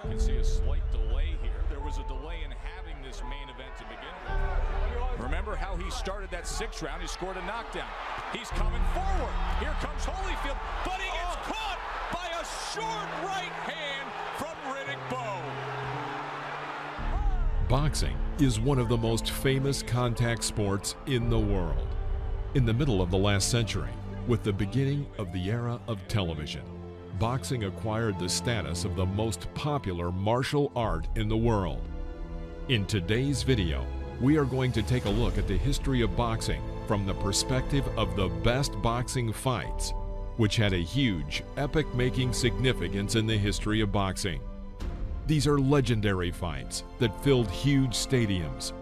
You can see a slight delay here. There was a delay in having this main event to begin with. Remember how he started that 6th round? He scored a knockdown. He's coming forward. Here comes Holyfield, but he gets caught by a short right hand from Riddick Bowe. Boxing is one of the most famous contact sports in the world. In the middle of the last century, with the beginning of the era of television, boxing acquired the status of the most popular martial art in the world. In today's video, we are going to take a look at the history of boxing from the perspective of the best boxing fights, which had a huge, epic-making significance in the history of boxing. These are legendary fights that filled huge stadiums,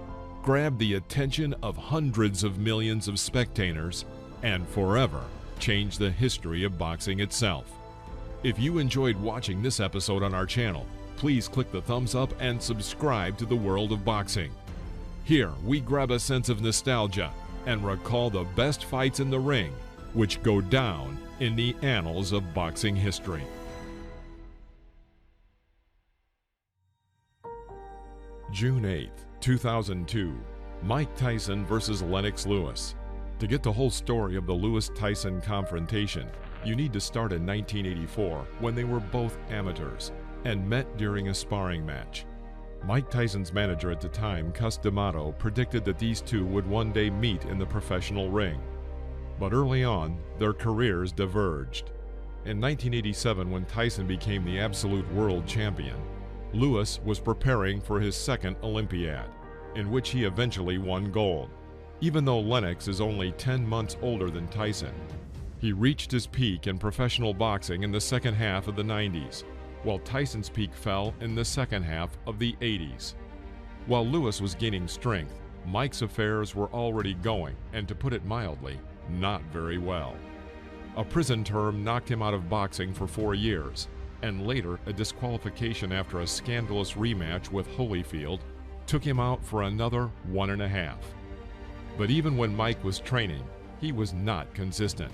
grabbed the attention of hundreds of millions of spectators, and forever changed the history of boxing itself. If you enjoyed watching this episode on our channel, please click the thumbs up and subscribe to the world of boxing. Here, we grab a sense of nostalgia and recall the best fights in the ring, which go down in the annals of boxing history. June 8, 2002, Mike Tyson versus Lennox Lewis. To get the whole story of the Lewis-Tyson confrontation, you need to start in 1984 when they were both amateurs and met during a sparring match. Mike Tyson's manager at the time, Cus D'Amato, predicted that these two would one day meet in the professional ring. But early on, their careers diverged. In 1987, when Tyson became the absolute world champion, Lewis was preparing for his second Olympiad, in which he eventually won gold. Even though Lennox is only 10 months older than Tyson, he reached his peak in professional boxing in the second half of the 90s, while Tyson's peak fell in the second half of the 80s. While Lewis was gaining strength, Mike's affairs were already going, and to put it mildly, not very well. A prison term knocked him out of boxing for 4 years, and later a disqualification after a scandalous rematch with Holyfield took him out for another 1.5. But even when Mike was training, he was not consistent.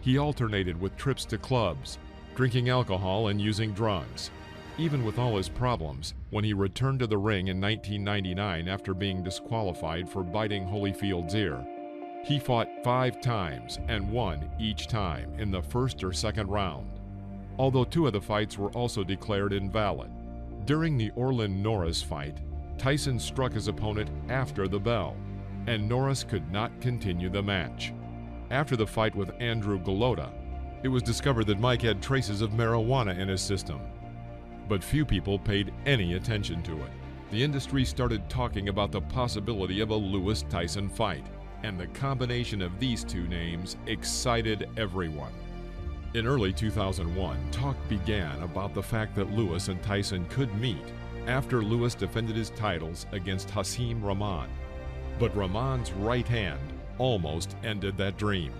He alternated with trips to clubs, drinking alcohol and using drugs. Even with all his problems, when he returned to the ring in 1999 after being disqualified for biting Holyfield's ear, he fought 5 times and won each time in the first or second round, although 2 of the fights were also declared invalid. During the Orlin Norris fight, Tyson struck his opponent after the bell, and Norris could not continue the match. After the fight with Andrew Golota, it was discovered that Mike had traces of marijuana in his system. But few people paid any attention to it. The industry started talking about the possibility of a Lewis-Tyson fight, and the combination of these 2 names excited everyone. In early 2001, talk began about the fact that Lewis and Tyson could meet after Lewis defended his titles against Hasim Rahman. But Rahman's right hand almost ended that dream.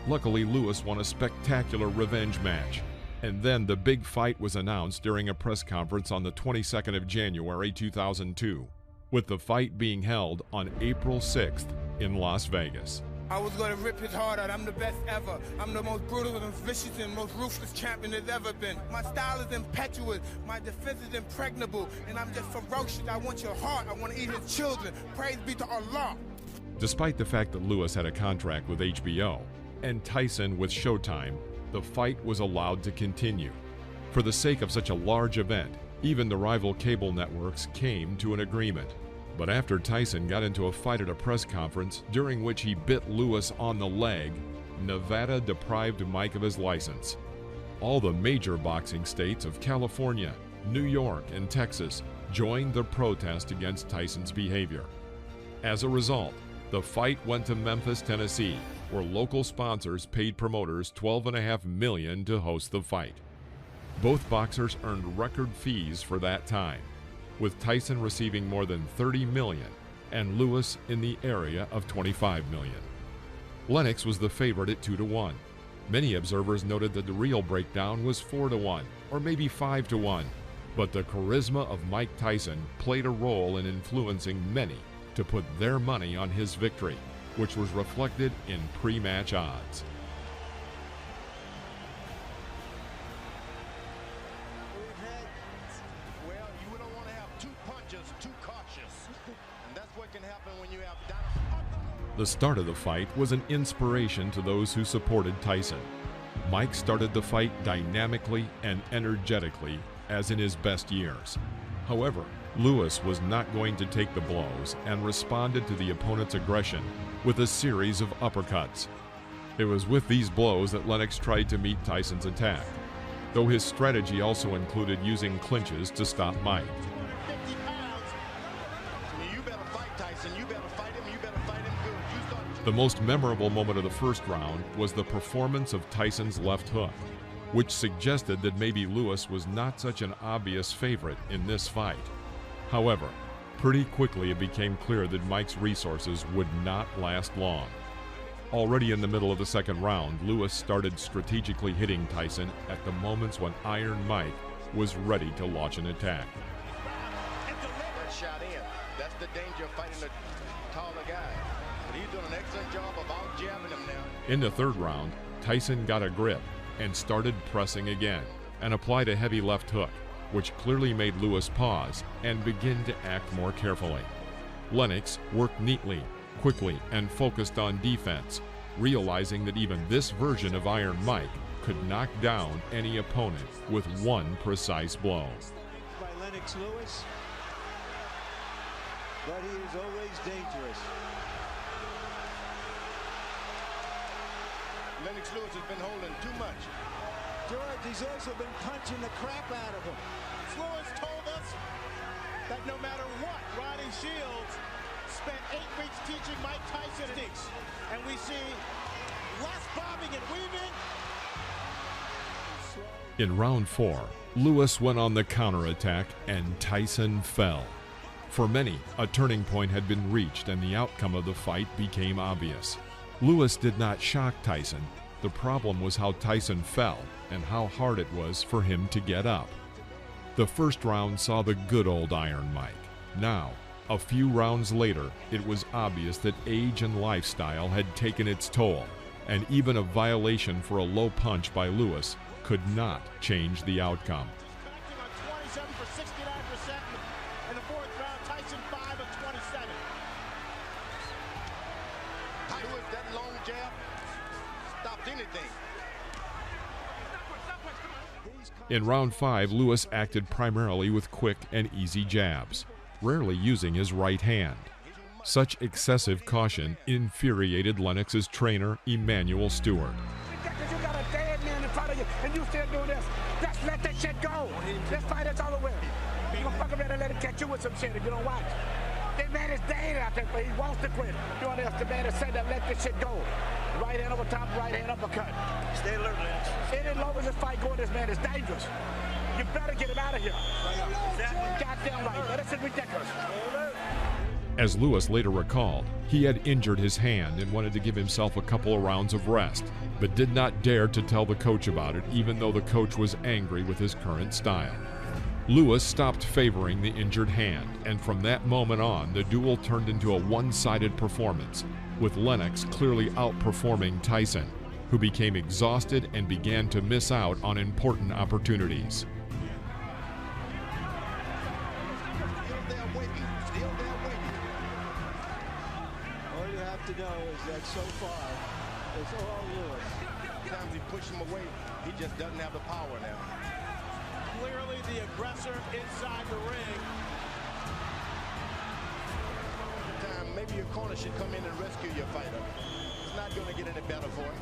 Luckily, Lewis won a spectacular revenge match, and then the big fight was announced during a press conference on the 22nd of January 2002, with the fight being held on April 6th in Las Vegas. I was going to rip his heart out. I'm the best ever. I'm the most brutal and vicious and most ruthless champion there's ever been. My style is impetuous. My defense is impregnable. And I'm just ferocious. I want your heart. I want to eat his children. Praise be to Allah. Despite the fact that Lewis had a contract with HBO and Tyson with Showtime, the fight was allowed to continue. For the sake of such a large event, even the rival cable networks came to an agreement. But after Tyson got into a fight at a press conference during which he bit Lewis on the leg, Nevada deprived Mike of his license. All the major boxing states of California, New York, and Texas joined the protest against Tyson's behavior. As a result, the fight went to Memphis, Tennessee, where local sponsors paid promoters $12.5 million to host the fight. Both boxers earned record fees for that time, with Tyson receiving more than $30 million and Lewis in the area of $25 million. Lennox was the favorite at 2-1. Many observers noted that the real breakdown was 4-1 or maybe 5-1, but the charisma of Mike Tyson played a role in influencing many to put their money on his victory, which was reflected in pre-match odds. Well, The start of the fight was an inspiration to those who supported Tyson. Mike started the fight dynamically and energetically, as in his best years. However, Lewis was not going to take the blows and responded to the opponent's aggression with a series of uppercuts. It was with these blows that Lennox tried to meet Tyson's attack, though his strategy also included using clinches to stop Mike. 50 pounds. You better fight Tyson. You better fight him. You better fight him good. You start. The most memorable moment of the first round was the performance of Tyson's left hook, which suggested that maybe Lewis was not such an obvious favorite in this fight. However, pretty quickly it became clear that Mike's resources would not last long. Already in the middle of the second round, Lewis started strategically hitting Tyson at the moments when Iron Mike was ready to launch an attack. Shot in. That's the danger of fighting a taller guy. But he's doing an excellent job of out-jabbing him now. In the third round, Tyson got a grip and started pressing again and applied a heavy left hook, which clearly made Lewis pause and begin to act more carefully. Lennox worked neatly, quickly, and focused on defense, realizing that even this version of Iron Mike could knock down any opponent with one precise blow. By Lennox Lewis, but he is always dangerous. Lennox Lewis has been holding too much. George, he's also been punching the crap out of him. Lewis told us that no matter what, Ronnie Shields spent 8 weeks teaching Mike Tyson techniques. And we see less bobbing and weaving. In round 4, Lewis went on the counterattack and Tyson fell. For many, a turning point had been reached and the outcome of the fight became obvious. Lewis did not shock Tyson. The problem was how Tyson fell and how hard it was for him to get up. The first round saw the good old Iron Mike. Now, a few rounds later, it was obvious that age and lifestyle had taken its toll, and even a violation for a low punch by Lewis could not change the outcome. On 27 for 69% in the fourth round. Tyson 5 of 27. Lewis, that long jab stopped anything. In round 5, Lewis acted primarily with quick and easy jabs, rarely using his right hand. Such excessive caution infuriated Lennox's trainer, Emanuel Stewart. You got a dead man in front of you, and you still do this. Just let that shit go. This fight is all the way. You gonna fuck around and let him catch you with some shit if you don't watch. That man is dead out there, but he wants to quit. You want us the man that said that let this shit go. Right hand over top, right hand uppercut. Stay alert, Lynch. Any longer this fight going, this man is dangerous. You better get him out of here. Goddamn right. Now, this is ridiculous. As Lewis later recalled, he had injured his hand and wanted to give himself a couple of rounds of rest, but did not dare to tell the coach about it, even though the coach was angry with his current style. Lewis stopped favoring the injured hand, and from that moment on, the duel turned into a one-sided performance, with Lennox clearly outperforming Tyson, who became exhausted and began to miss out on important opportunities. All you have to know is that so far, it's all Lewis. Sometimes he pushes him away. He just doesn't have the power now. Clearly the aggressor inside the ring. Maybe your corner should come in and rescue your fighter. It's not going to get any better for him.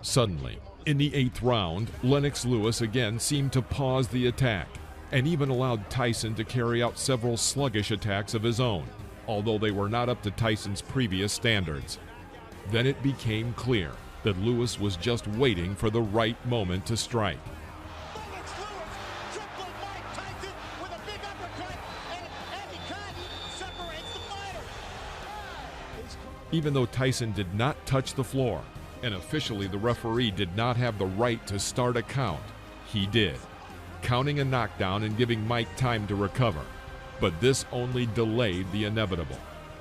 Suddenly, in the 8th round, Lennox Lewis again seemed to pause the attack and even allowed Tyson to carry out several sluggish attacks of his own, although they were not up to Tyson's previous standards. Then it became clear that Lewis was just waiting for the right moment to strike. Lennox Lewis tripling Mike Tyson with a big uppercut, and Eddie Cotton separates the fighter. Even though Tyson did not touch the floor, and officially the referee did not have the right to start a count, he did, counting a knockdown and giving Mike time to recover. But this only delayed the inevitable.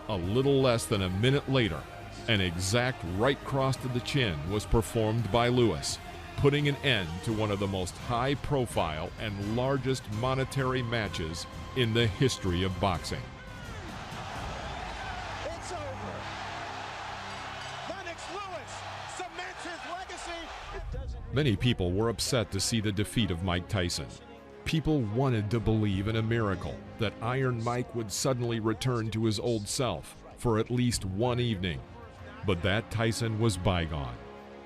A little less than a minute later, an exact right cross to the chin was performed by Lewis, putting an end to one of the most high-profile and largest monetary matches in the history of boxing. It's over. Lennox Lewis cements his legacy. Many people were upset to see the defeat of Mike Tyson. People wanted to believe in a miracle, that Iron Mike would suddenly return to his old self for at least one evening. But that Tyson was bygone,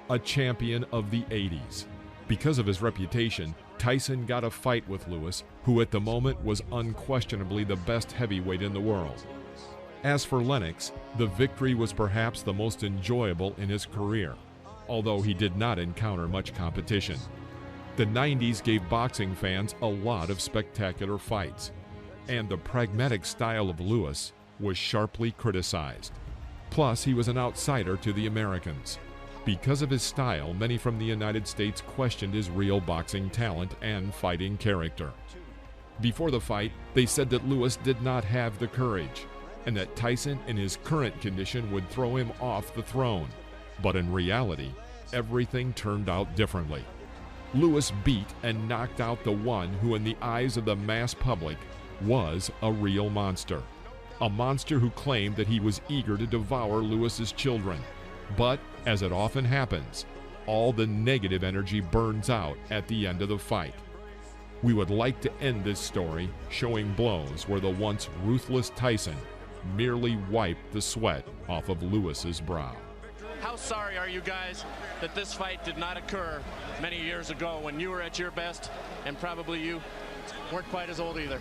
a champion of the 80s. Because of his reputation, Tyson got a fight with Lewis, who at the moment was unquestionably the best heavyweight in the world. As for Lennox, the victory was perhaps the most enjoyable in his career, although he did not encounter much competition. The 90s gave boxing fans a lot of spectacular fights, and the pragmatic style of Lewis was sharply criticized. Plus, he was an outsider to the Americans. Because of his style, many from the United States questioned his real boxing talent and fighting character. Before the fight, they said that Lewis did not have the courage, and that Tyson in his current condition would throw him off the throne. But in reality, everything turned out differently. Lewis beat and knocked out the one who, in the eyes of the mass public, was a real monster. A monster who claimed that he was eager to devour Lewis's children. But, as it often happens, all the negative energy burns out at the end of the fight. We would like to end this story showing blows where the once ruthless Tyson merely wiped the sweat off of Lewis's brow. How sorry are you guys that this fight did not occur many years ago when you were at your best, and probably you weren't quite as old either?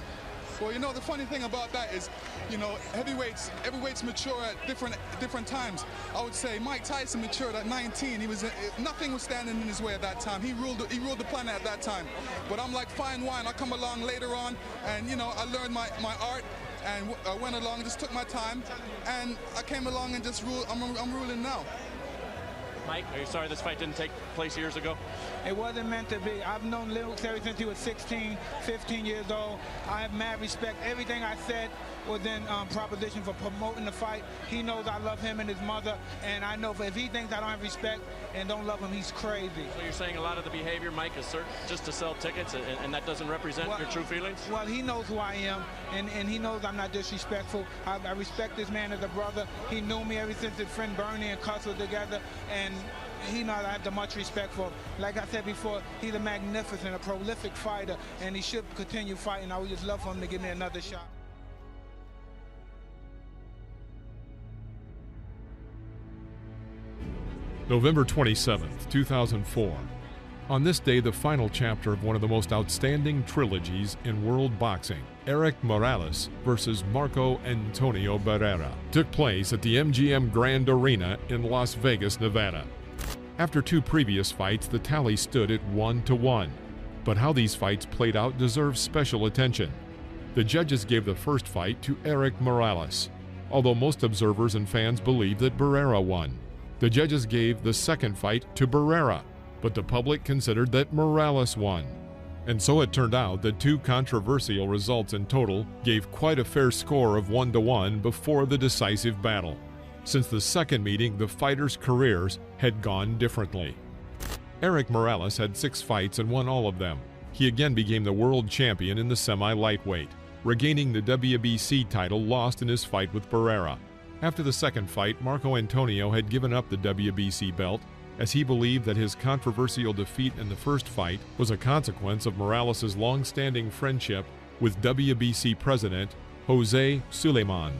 Well, you know, the funny thing about that is, you know, heavyweights mature at different times. I would say Mike Tyson matured at 19. Nothing was standing in his way at that time. He ruled the planet at that time. But I'm like fine wine. I come along later on, and you know, I learned my art, and I went along, just took my time, and I came along and just ruled. I'm ruling now. Mike, are you sorry this fight didn't take place years ago? It wasn't meant to be. I've known Lennox ever since he was 16, 15 years old. I have mad respect. Everything I said was in proposition for promoting the fight. He knows I love him and his mother, and I know if he thinks I don't have respect and don't love him, he's crazy. So you're saying a lot of the behavior, Mike, is just to sell tickets, and that doesn't represent your true feelings? Well, he knows who I am, and he knows I'm not disrespectful. I respect this man as a brother. He knew me ever since his friend Bernie and Cuss were together, and he knows I have the much respect for him. Like I said before, he's a magnificent, a prolific fighter, and he should continue fighting. I would just love for him to give me another shot. November 27th, 2004. On this day, the final chapter of one of the most outstanding trilogies in world boxing, Erik Morales versus Marco Antonio Barrera, took place at the MGM Grand Arena in Las Vegas, Nevada. After two previous fights, the tally stood at 1-1. But how these fights played out deserves special attention. The judges gave the first fight to Erik Morales, although most observers and fans believe that Barrera won. The judges gave the second fight to Barrera, but the public considered that Morales won. And so it turned out that two controversial results in total gave quite a fair score of 1-1 before the decisive battle. Since the second meeting, the fighters' careers had gone differently. Erik Morales had 6 fights and won all of them. He again became the world champion in the semi-lightweight, regaining the WBC title lost in his fight with Barrera. After the second fight, Marco Antonio had given up the WBC belt, as he believed that his controversial defeat in the first fight was a consequence of Morales' long-standing friendship with WBC president Jose Sulaiman.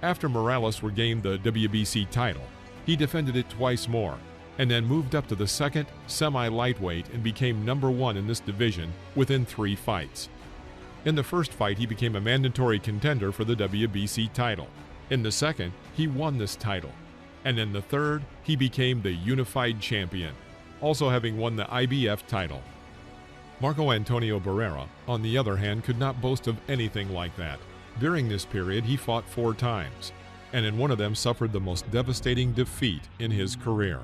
After Morales regained the WBC title, he defended it twice more, and then moved up to the second semi-lightweight and became number 1 in this division within 3 fights. In the first fight, he became a mandatory contender for the WBC title. In the second, he won this title. And in the third, he became the unified champion, also having won the IBF title. Marco Antonio Barrera, on the other hand, could not boast of anything like that. During this period, he fought 4 times, and in one of them suffered the most devastating defeat in his career.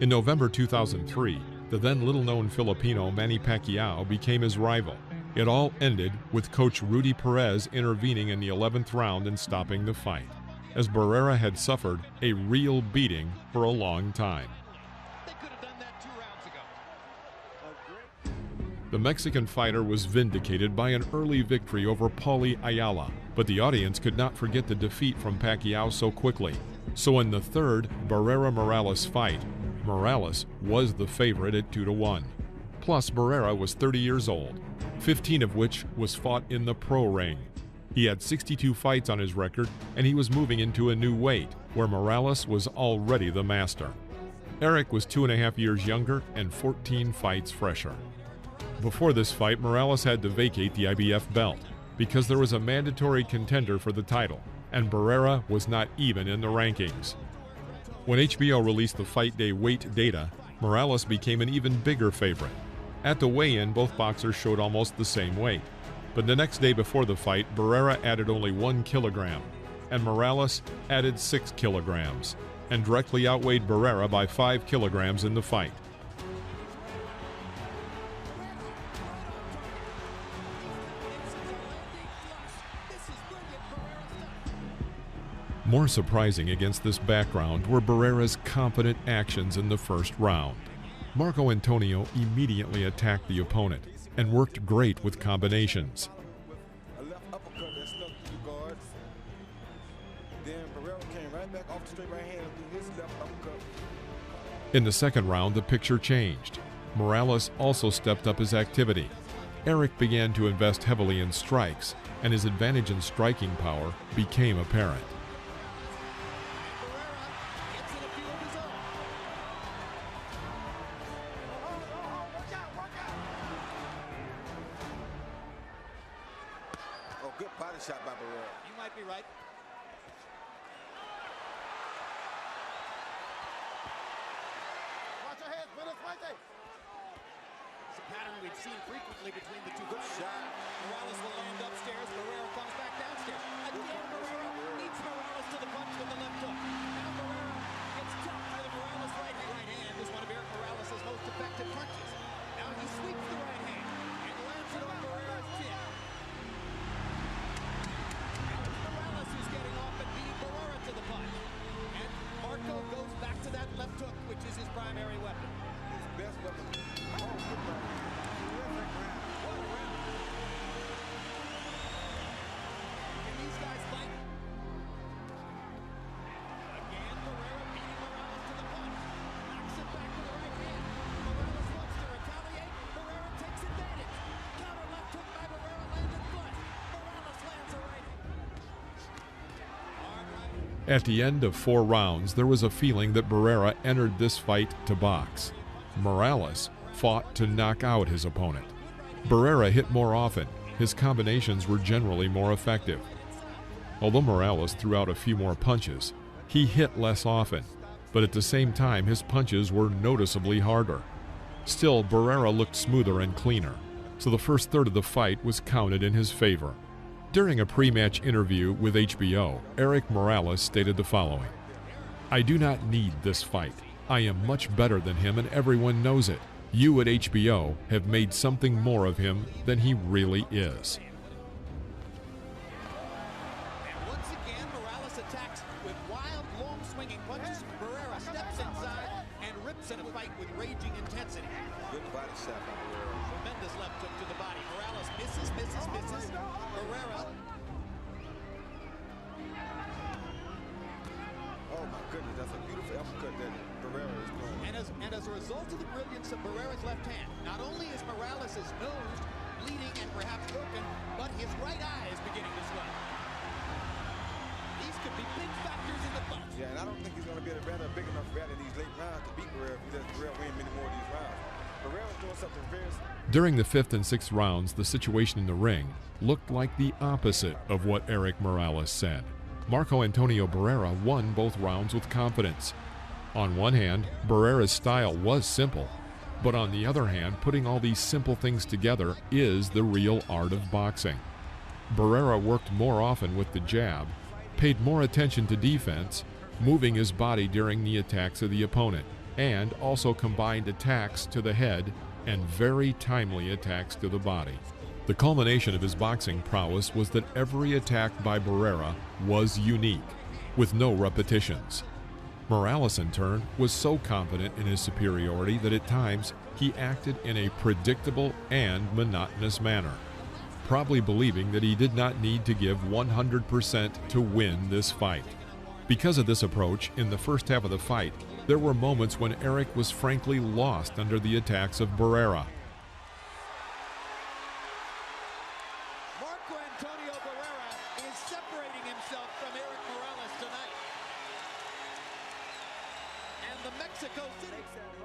In November 2003, the then little-known Filipino Manny Pacquiao became his rival. It all ended with coach Rudy Perez intervening in the 11th round and stopping the fight, as Barrera had suffered a real beating for a long time. They could have done that 2 rounds ago. The Mexican fighter was vindicated by an early victory over Paulie Ayala, but the audience could not forget the defeat from Pacquiao so quickly. So in the third Barrera-Morales fight, Morales was the favorite at 2-1. Plus, Barrera was 30 years old, 15 of which was fought in the pro ring. He had 62 fights on his record, and he was moving into a new weight, where Morales was already the master. Eric was 2.5 years younger and 14 fights fresher. Before this fight, Morales had to vacate the IBF belt because there was a mandatory contender for the title, and Barrera was not even in the rankings. When HBO released the fight day weight data, Morales became an even bigger favorite. At the weigh-in, both boxers showed almost the same weight. But the next day before the fight, Barrera added only 1 kilogram, and Morales added 6 kilograms, and directly outweighed Barrera by 5 kilograms in the fight. More surprising against this background were Barrera's confident actions in the first round. Marco Antonio immediately attacked the opponent and worked great with combinations. A left uppercut that snuck through the guards. Then Barrera came right back off the straight right hand and threw his left uppercut. In the second round, the picture changed. Morales also stepped up his activity. Eric began to invest heavily in strikes, and his advantage in striking power became apparent. Good body shot by Barrera. You might be right. Watch your head, Willis, right there. It's a pattern we've seen frequently between the two. Good shot. Morales will land upstairs. Barrera comes back downstairs. Again, Barrera meets Morales to the punch with the left hook. Now Barrera gets chopped by the Morales right hand. Is one of Eric Morales' most effective punches. Now he sweeps the right hand and lands it on Barrera's chin. Marco goes back to that left hook, which is his primary weapon. His best weapon. Oh, good round. Terrific round. What a round. Can these guys fight? Again, Barrera beating Morales to the punch. Knocks it back with the right hand. Morales wants to retaliate. Barrera takes advantage. Counter left hook by Barrera, landed flush. Morales lands a right. At the end of 4 rounds, there was a feeling that Barrera entered this fight to box. Morales fought to knock out his opponent. Barrera hit more often. His combinations were generally more effective. Although Morales threw out a few more punches, he hit less often, but at the same time his punches were noticeably harder. Still, Barrera looked smoother and cleaner, so the first third of the fight was counted in his favor. During a pre-match interview with HBO, Eric Morales stated the following: "I do not need this fight. I am much better than him and everyone knows it. You at HBO have made something more of him than he really is." And once again, Morales attacks with wild, long swinging punches. Barrera steps inside and rips in a fight with raging intensity. Good body shot by Barrera. Tremendous left hook to the body. Morales misses. Barrera. Oh my goodness, that's a beautiful uppercut that Barrera is throwing. And as a result of the brilliance of Barrera's left hand, not only is Morales' nose bleeding and perhaps broken, but his right eye is beginning to swell. These could be big factors in the fight. Yeah, and I don't think he's going to be able to run a big enough rally in these late rounds to beat Barrera if he lets Barrera win many more of these rounds. Barrera's doing something very... During the 5th and 6th rounds, the situation in the ring looked like the opposite of what Eric Morales said. Marco Antonio Barrera won both rounds with confidence. On one hand, Barrera's style was simple, but on the other hand, putting all these simple things together is the real art of boxing. Barrera worked more often with the jab, paid more attention to defense, moving his body during the attacks of the opponent, and also combined attacks to the head and very timely attacks to the body. The culmination of his boxing prowess was that every attack by Barrera was unique, with no repetitions. Morales, in turn, was so confident in his superiority that at times he acted in a predictable and monotonous manner, probably believing that he did not need to give 100% to win this fight. Because of this approach, in the first half of the fight, there were moments when Eric was frankly lost under the attacks of Barrera. Marco Antonio Barrera is separating himself from Eric Morales tonight. And the Mexico City.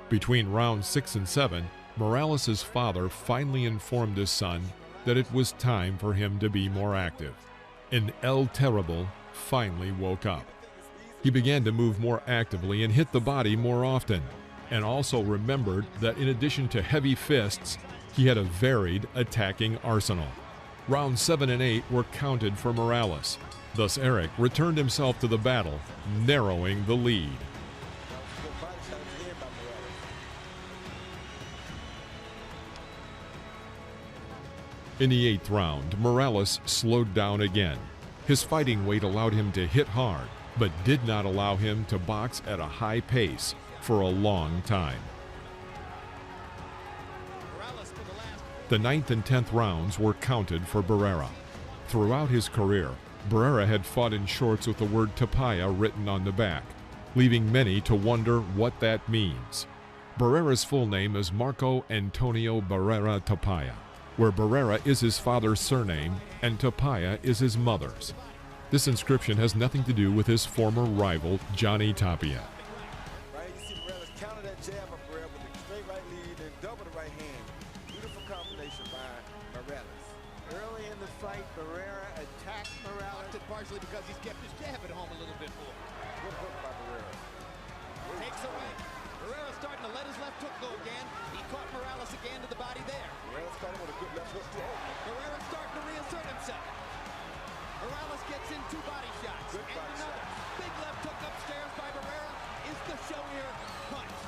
Between rounds 6 and 7, Morales' father finally informed his son that it was time for him to be more active. And El Terrible finally woke up. He began to move more actively and hit the body more often, and also remembered that in addition to heavy fists, he had a varied attacking arsenal. Rounds 7 and 8 were counted for Morales. Thus Eric returned himself to the battle, narrowing the lead. In the 8th round, Morales slowed down again. His fighting weight allowed him to hit hard, but did not allow him to box at a high pace for a long time. The 9th and 10th rounds were counted for Barrera. Throughout his career, Barrera had fought in shorts with the word Tapia written on the back, leaving many to wonder what that means. Barrera's full name is Marco Antonio Barrera Tapia, where Barrera is his father's surname and Tapia is his mother's. This inscription has nothing to do with his former rival, Johnny Tapia. Right, you see Morales counter that jab of Barrera with a straight right lead and double the right hand. Beautiful combination by Morales. Early in the fight, Barrera attacked Morales. Partially because he's kept his jab at home a little bit more. Good hook by Barrera. Takes a right. Barrera starting to let his left hook go again. He caught Morales again to the body there. Morales caught him with a good left hook. Barrera starting to reassert himself. Morales gets in 2 body shots. Good and body another shot. big left hook upstairs by Barrera is the show here punch.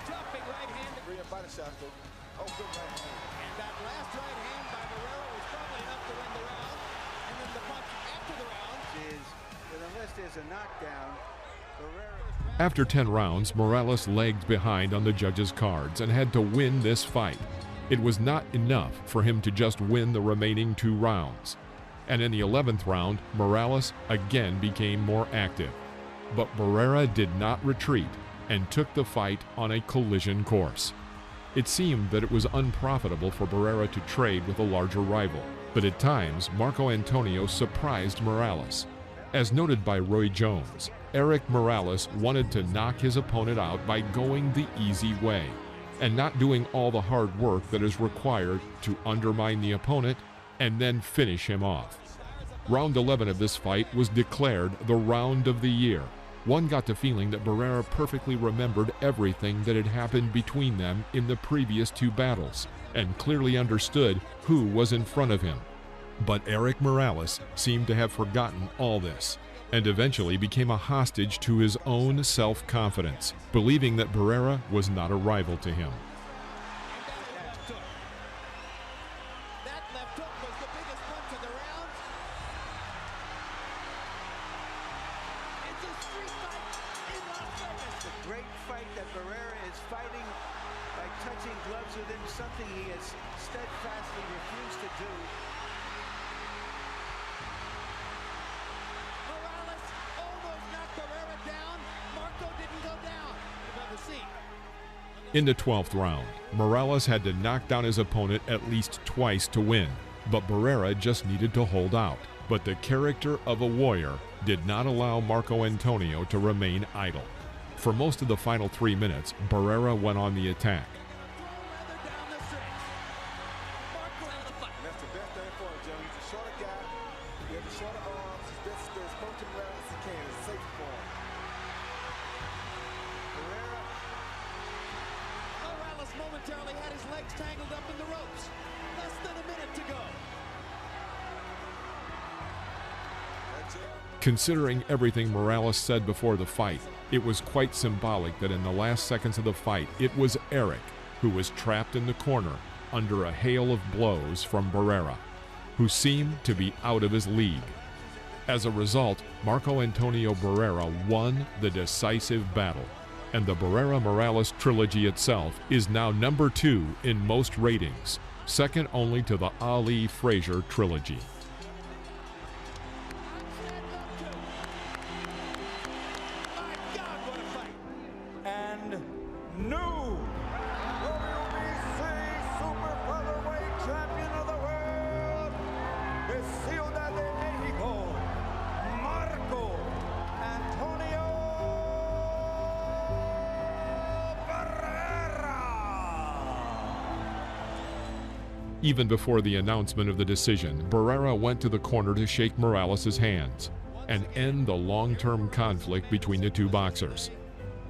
Jumping right hand. Rear body shot though. Oh, good right hand. And that last right hand by Barrera was probably enough to win the round. And then the punch after the round Is that unless there's a knockdown, Barrera. After 10 rounds, Morales lagged behind on the judges' cards and had to win this fight. It was not enough for him to just win the remaining 2 rounds. And in the 11th round, Morales again became more active. But Barrera did not retreat and took the fight on a collision course. It seemed that it was unprofitable for Barrera to trade with a larger rival, but at times Marco Antonio surprised Morales. As noted by Roy Jones, Eric Morales wanted to knock his opponent out by going the easy way and not doing all the hard work that is required to undermine the opponent and then finish him off. Round 11 of this fight was declared the round of the year. One got the feeling that Barrera perfectly remembered everything that had happened between them in the previous 2 battles and clearly understood who was in front of him. But Eric Morales seemed to have forgotten all this and eventually became a hostage to his own self-confidence, believing that Barrera was not a rival to him. that left hook was the biggest punch of the round. It's a street fight in Las Vegas. The great fight that Barrera is fighting by touching gloves with him, something he has steadfastly refused to do. Morales almost knocked Barrera down. Marco didn't go down. Another scene. In the 12th round, Morales had to knock down his opponent at least twice to win, but Barrera just needed to hold out. But the character of a warrior did not allow Marco Antonio to remain idle. For most of the final 3 minutes, Barrera went on the attack. And that's the best thing for him, Joe. He's a shorter guy. He has the shorter arms. He's best to as close to Morales as he can. It's safe for him. Morales momentarily had his legs tangled up in the ropes. Less than a minute to go. Considering everything Morales said before the fight, it was quite symbolic that in the last seconds of the fight, it was Eric who was trapped in the corner under a hail of blows from Barrera, who seemed to be out of his league. As a result, Marco Antonio Barrera won the decisive battle, and the Barrera-Morales trilogy itself is now number 2 in most ratings, second only to the Ali-Frazier trilogy. And new WBC Super Featherweight Champion of the World, the Ciudad de Mexico, Marco Antonio Barrera. Even before the announcement of the decision, Barrera went to the corner to shake Morales' hands and end the long-term conflict between the two boxers.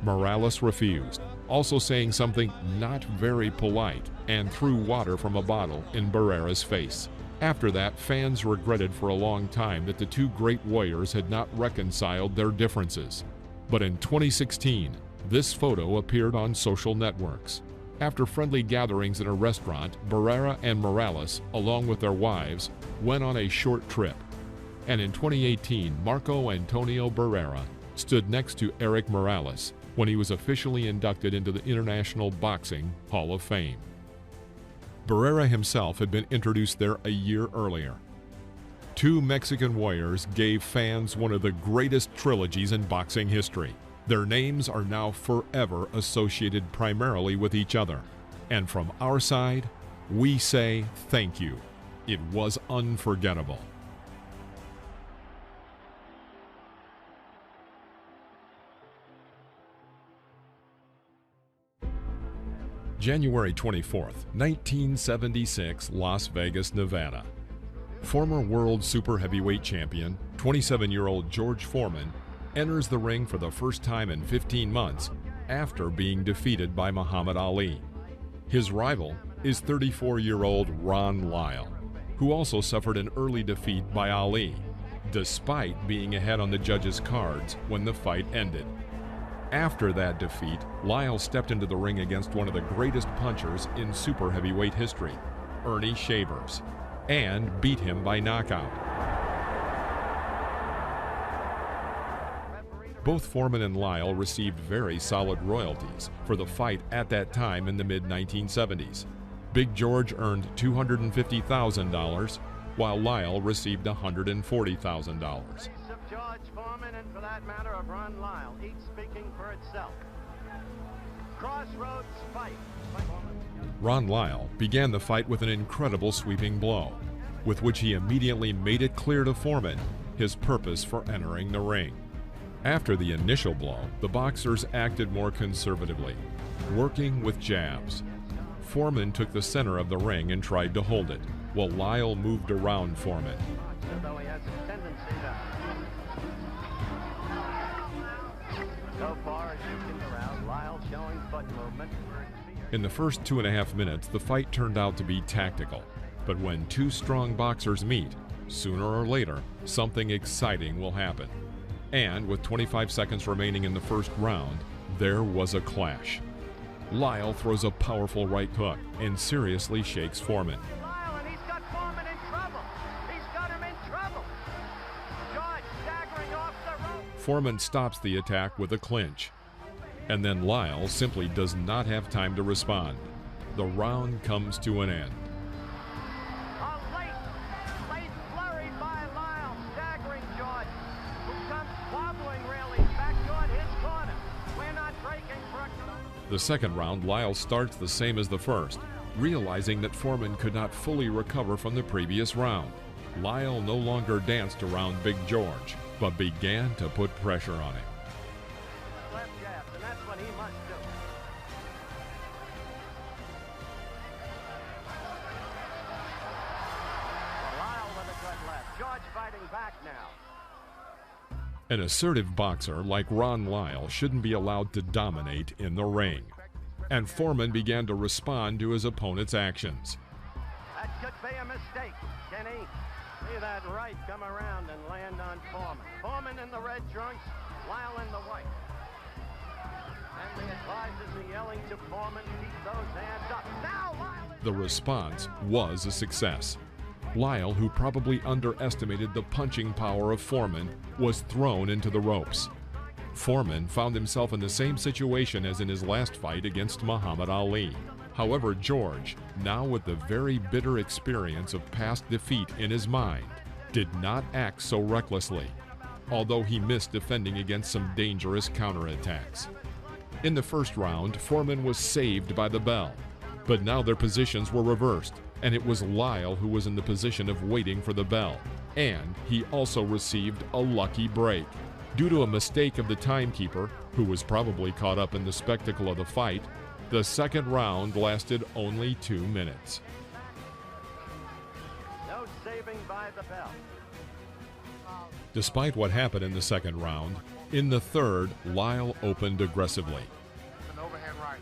Morales refused, also saying something not very polite, and threw water from a bottle in Barrera's face. After that, fans regretted for a long time that the two great warriors had not reconciled their differences. But in 2016, this photo appeared on social networks. After friendly gatherings in a restaurant, Barrera and Morales, along with their wives, went on a short trip. And in 2018, Marco Antonio Barrera stood next to Erik Morales when he was officially inducted into the International Boxing Hall of Fame. Barrera himself had been introduced there a year earlier. Two Mexican warriors gave fans one of the greatest trilogies in boxing history. Their names are now forever associated primarily with each other. And from our side, we say thank you. It was unforgettable. January 24th, 1976, Las Vegas, Nevada. Former world super heavyweight champion, 27-year-old George Foreman, enters the ring for the first time in 15 months after being defeated by Muhammad Ali. His rival is 34-year-old Ron Lyle, who also suffered an early defeat by Ali, despite being ahead on the judges' cards when the fight ended. After that defeat, Lyle stepped into the ring against one of the greatest punchers in super heavyweight history, Ernie Shavers, and beat him by knockout. Both Foreman and Lyle received very solid royalties for the fight at that time in the mid-1970s. Big George earned $250,000, while Lyle received $140,000. George Foreman and, for that matter, of Ron Lyle, each speaking for itself. Crossroads fight. Ron Lyle began the fight with an incredible sweeping blow, with which he immediately made it clear to Foreman his purpose for entering the ring. After the initial blow, the boxers acted more conservatively, working with jabs. Foreman took the center of the ring and tried to hold it, while Lyle moved around Foreman. Though he has a tendency to so far as you can around, Lyle showing foot movement. In the first 2.5 minutes, the fight turned out to be tactical. But when two strong boxers meet, sooner or later, something exciting will happen. And with 25 seconds remaining in the first round, there was a clash. Lyle throws a powerful right hook and seriously shakes Foreman. Lyle, and he's got Foreman in trouble. He's got him in trouble. George staggering off the rope. Foreman stops the attack with a clinch. And then Lyle simply does not have time to respond. The round comes to an end. A late flurry by Lyle, staggering George, who comes wobbling really back toward his corner. We're not breaking for a... The second round, Lyle starts the same as the first, realizing that Foreman could not fully recover from the previous round. Lyle no longer danced around Big George, but began to put pressure on him. Left jabs, and that's what he must do. Lyle with a good left. George fighting back now. An assertive boxer like Ron Lyle shouldn't be allowed to dominate in the ring. And Foreman began to respond to his opponent's actions. That could be a mistake, Kenny. See that right come around and land on Foreman. Foreman in the red trunks, Lyle in the white. And the advisors are yelling to Foreman, keep those hands up. Now Lyle is... The response was a success. Lyle, who probably underestimated the punching power of Foreman, was thrown into the ropes. Foreman found himself in the same situation as in his last fight against Muhammad Ali. However, George, now with the very bitter experience of past defeat in his mind, did not act so recklessly, although he missed defending against some dangerous counterattacks. In the first round, Foreman was saved by the bell, but now their positions were reversed, and it was Lyle who was in the position of waiting for the bell, and he also received a lucky break. Due to a mistake of the timekeeper, who was probably caught up in the spectacle of the fight, the second round lasted only 2 minutes. No saving by the bell. Despite what happened in the second round, in the third, Lyle opened aggressively. An overhand right.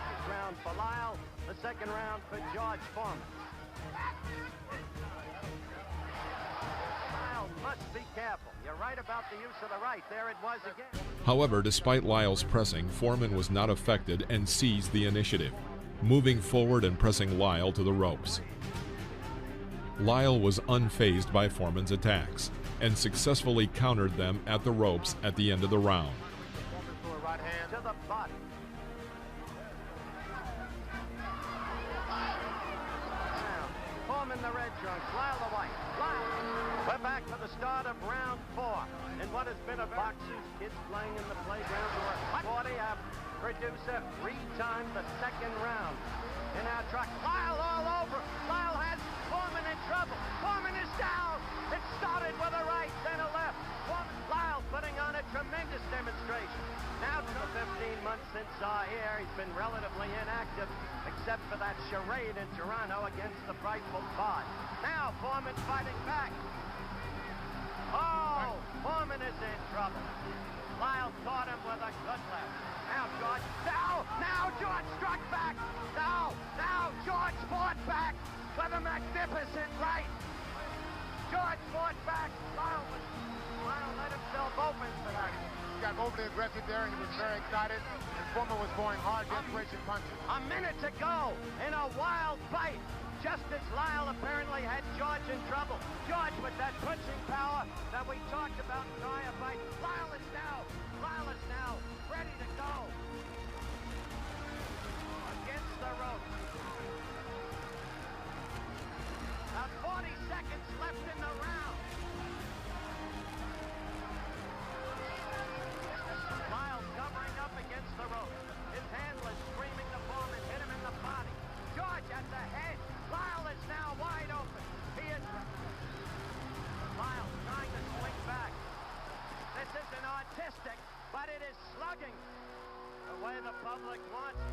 First round for Lyle, the second round for George Foreman. Lyle must be careful. You're right about the use of the right. There it was again. However, despite Lyle's pressing, Foreman was not affected and seized the initiative, moving forward and pressing Lyle to the ropes. Lyle was unfazed by Foreman's attacks and successfully countered them at the ropes at the end of the round. Right hand to the body. Now, Foreman the red trunks, Lyle the white. Lyle. We're back to the start of round 4. In what has been a boxers, kids playing in the playground who are 40 up. Producer re-timed the second round. In our truck, Lyle all over. Lyle has Foreman in trouble. Foreman is down. It started with a right, then a left. Lyle putting on a tremendous demonstration. Now for 15 months since here, he's been relatively inactive, except for that charade in Toronto against the frightful Bard. Now Foreman fighting back. Oh, Foreman is in trouble. Lyle caught him with a good left. Now George, now George struck back. Now George fought back with a magnificent right. George fought back. Lyle let himself open for that. He got overly aggressive there, and he was very excited. And Foreman was going hard, desperation punches. A minute to go in a wild fight. Just as Lyle apparently had George in trouble. George with that punching power that we talked about in the prior fight. Lyle is now ready to go. Against the ropes. About 40 seconds left in the round. Lyle covering up against the ropes. His handler screaming to Foreman, hit him in the body. George at the head. Lyle is now wide open. He is... Lyle trying to swing back. This isn't artistic, but it is slugging the way the public wants.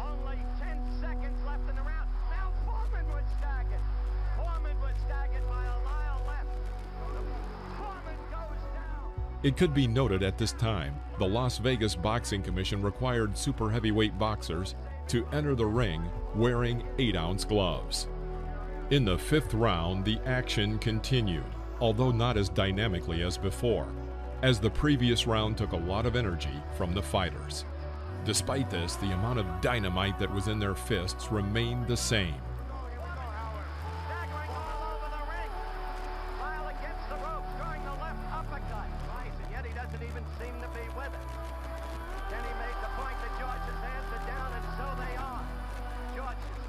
Only 10 seconds left in the round. Now Foreman was staggered. Foreman was staggered while Lyle left. Foreman goes down. It could be noted at this time, the Las Vegas Boxing Commission required super heavyweight boxers to enter the ring wearing 8-ounce gloves. In the 5th round, the action continued, although not as dynamically as before, as the previous round took a lot of energy from the fighters. Despite this, the amount of dynamite that was in their fists remained the same. Staggering all over the ring. Lyle against the ropes, throwing the left uppercut. Nice, and yet he doesn't even seem to be with it. Kenny made the point that George's hands are down, and so they are. George is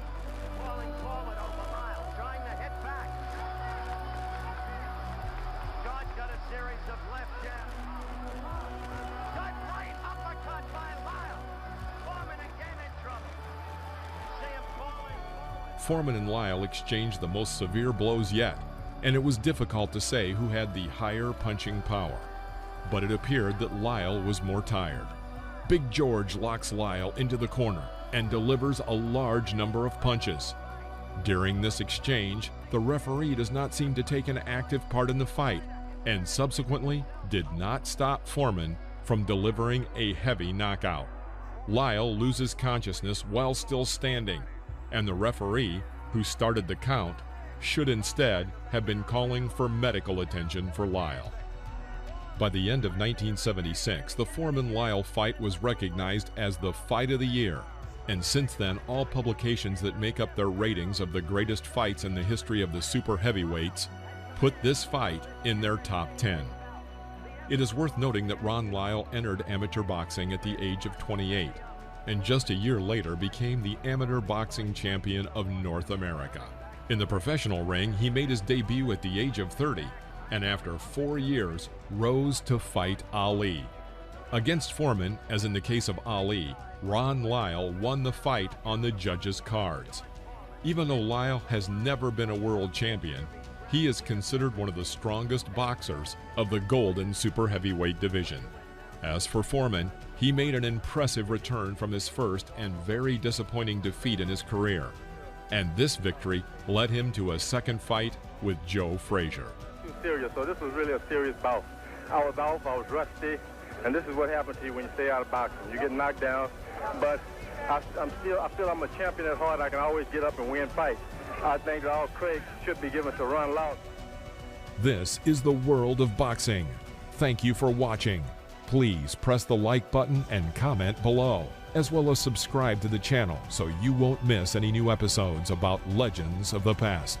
falling forward over Lyle, trying to hit back. George got a series of left jabs. Good right uppercut by Lyle. Foreman again in trouble. See him falling forward. Foreman and Lyle exchanged the most severe blows yet, and it was difficult to say who had the higher punching power. But it appeared that Lyle was more tired. Big George locks Lyle into the corner and delivers a large number of punches. During this exchange, the referee does not seem to take an active part in the fight, and subsequently did not stop Foreman from delivering a heavy knockout. Lyle loses consciousness while still standing, and the referee, who started the count, should instead have been calling for medical attention for Lyle. By the end of 1976, the Foreman-Lyle fight was recognized as the Fight of the Year, and since then, all publications that make up their ratings of the greatest fights in the history of the super heavyweights put this fight in their top 10. It is worth noting that Ron Lyle entered amateur boxing at the age of 28, and just a year later became the amateur boxing champion of North America. In the professional ring, he made his debut at the age of 30, and after 4 years, rose to fight Ali. Against Foreman, as in the case of Ali, Ron Lyle won the fight on the judges' cards. Even though Lyle has never been a world champion, he is considered one of the strongest boxers of the Golden Super Heavyweight division. As for Foreman, he made an impressive return from his first and very disappointing defeat in his career. And this victory led him to a second fight with Joe Frazier. Serious, so this was really a serious bout. I was off, I was rusty, and this is what happens to you when you stay out of boxing. You get knocked down, but I feel I'm a champion at heart. I can always get up and win fights. I think that all credit should be given to Ron Lyle. This is the world of boxing. Thank you for watching. Please press the like button and comment below, as well as subscribe to the channel so you won't miss any new episodes about legends of the past.